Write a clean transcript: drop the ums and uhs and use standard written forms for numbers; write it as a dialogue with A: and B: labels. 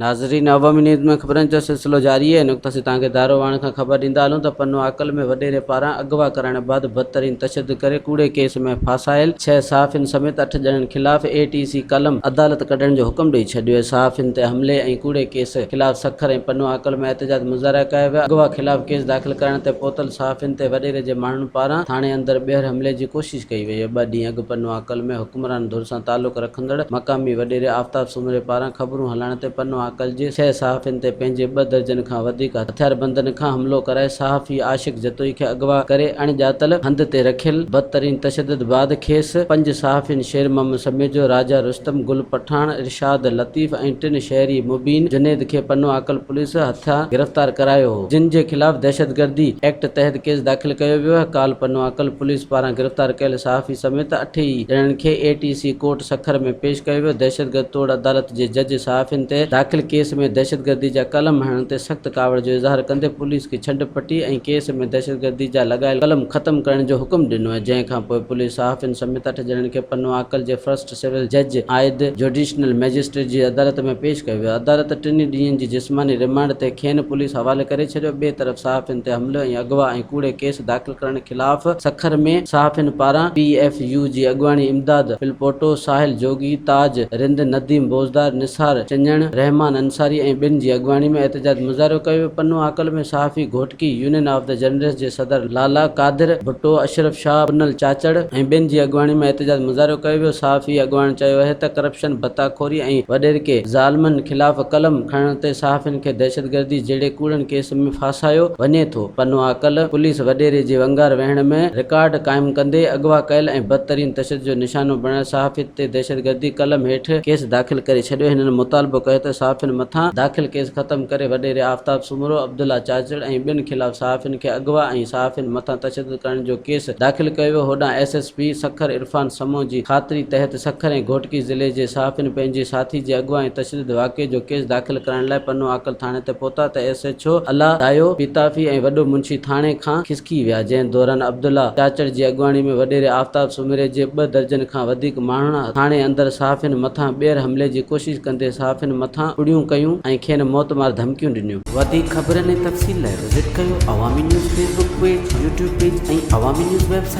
A: नाज़रीन, अवामी न्यूज़ में ख़बरनि जो सिलसिलो जारी है। नुक़्ता से तव्हांखे दारो वाण खां ख़बर ॾींदा हलूं त पन्नो आकल में वॾेरे पारां अगवा करण बाद बदतरीन तशद्दुद करे कूड़े केस में फासायल 6 सहाफ़िन समेत 8 ॼणनि ख़िलाफ़ ATC कलम अदालत कढण जो हुकुम ॾेई छॾियो आहे। सहाफ़िन ते हमले ऐं कूड़े केस ख़िलाफ़ सखर ऐं पन्नो आकल में एहतजाज मुज़ाहिरा कया विया। अगवा ख़िलाफ़ केस दाख़िल करण ते पहुतल सहाफ़िन ते वॾेरे जे माण्हुनि पारां थाणे अंदरि ॿीहर हमले जी कोशिश कई वई आहे। 2 ॾींहं अॻु पन्नो आकल में हुक्मरान धुर सां तालुक़ रखंदड़ मक़ामी वॾेरे आफ़ताब सुमरे पारां ख़बरूं हलाइण ते पन्नो आकल जे 6 सहाफ़िन ते पंहिंजे 2 दर्जन खां वधीक हथियारबंदनि खां हमलो कराए सहाफ़ी आशिक़ जतोई खे अगवा करे अणॼातल हंध ते रखियल बदतरीन तशद्दुद बाद खेसि 5 सहाफ़िन शेर मोहम्मद समेजो, राजा रुस्तम, गुल पठान, इरशाद लतीफ़ ऐं 3 शहरी मुबीन जुनेद खे पन्नो आकल पुलिस हथां गिरफ़्तार करायो हो, जिन जे ख़िलाफ़ दहशतगर्दी एक्ट तहत केस दाख़िल कयो वियो आहे। काल पन्नो आकल पुलिस पारां गिरफ़्तार कयल सहाफ़ी समेत 8 ॼणनि खे ATC कोर्ट सखर में पेश कयो वियो। दहशतगर्द तोड़ अदालत जे जज सहाफ़िन ते दाख़िल केस में दहशतगर्दी जा कलम हणण ते सख़्त कावड़ जो इज़हार कंदे पुलिस खे छॾ पटी ऐं केस में दहशतगर्दी जा लॻायल कलम ख़त्म करण जो हुकुम ॾिनो आहे। जंहिं खां पोइ पुलिस सहाफ़िन समेत 8 ॼणनि खे पन्नो आकल जे फर्स्ट सिविल जज आयद जुडिशनल मैजिस्ट्रेट जी अदालत में पेश कयो वियो। अदालत 3 ॾींहंनि जी जिस्मानी रिमांड ते खेनि पुलिस हवाले करे छॾियो। ॿिए तरफ़ सहाफ़िन ते हमलो ऐं अगवा ऐं कूड़े केस दाख़िल करण ख़िलाफ़ सखर में सहाफ़िन पारां PFU जी अॻवानी इमदाद फिलपोटो, साहिल जोगी, ताज रिंद, नदीम बोज़दार, निसार चंजण, रहमान अंसारी ऐं 2 जी अॻवानी में एहतजाज मुज़ाहिरो कयो वियो। पन्नो आकल में सहाफ़ी Ghotki union of the journalist जे सदर लाला कादिर भुट्टो, अशरफ शाह, पुनल चाचड़ ऐं 2 जी अॻवानी में एहतजाज मुज़ाहिरो कयो वियो। सहाफ़ी अॻवान चयो आहे त करप्शन, बताखोरी ऐं वॾेरे के ज़ालिमनि ख़िलाफ़ कलम खणण ते सहाफ़िन खे दहशतगर्दी जहिड़े कूड़नि केस में फासायो वञे थो। पन्नो आकल पुलिस वॾेरे जे वंगार वहण में रिकॉर्ड क़ाइमु कंदे अगवा कयल ऐं बदतरीन तशद्दुद जो निशानो बणियल सहाफ़ी ते दहशतगर्दी कलम हेठि केस दाख़िल करे छॾियो। हिननि मुतालबो कयो त सहाफ़िन मथां दाख़िल केस ख़त्म करे वॾेरे आफ़ताब सुमरो, अब्दुल्ला चाचड़ ऐं 2 ख़िलाफ़ सहाफ़िन खे अगवा ऐं सहाफ़िन मथां तशद्दुद करण जो केस दाख़िल कयो वियो। होॾां SSP सखर इरफान समो जी ख़ातिरी तहत सखर ऐं घोटकी ज़िले जे सहाफ़िन पंहिंजे साथी जे अगवा ऐं तशद्दुद वाक़िए जो केस दाख़िल करण लाइ पन्नो आकल थाणे ते पहुता त SHO अला दायो पीताफ़ी ऐं वॾो मुंशी थाणे खां खिसकी विया। जंहिं दौरान अब्दुल्ला चाचड़ जी अॻवानी में वॾेरे आफ़ताब सुमरे जे 2 दर्जन खां वधीक माण्हुनि थाणे अंदरि सहाफ़िन मथां ॿीहर हमले जी कोशिश कंदे सहाफ़िन मथां उड़ियूं कयूं ऐं खेनि मौतमार धमकियूं ॾिनियूं। वधीक ख़बरनि ऐं तफ़सील लाइ विज़िट कयो अवामी news Facebook page, YouTube page ऐं अवामी न्यूज़ वेबसाइट।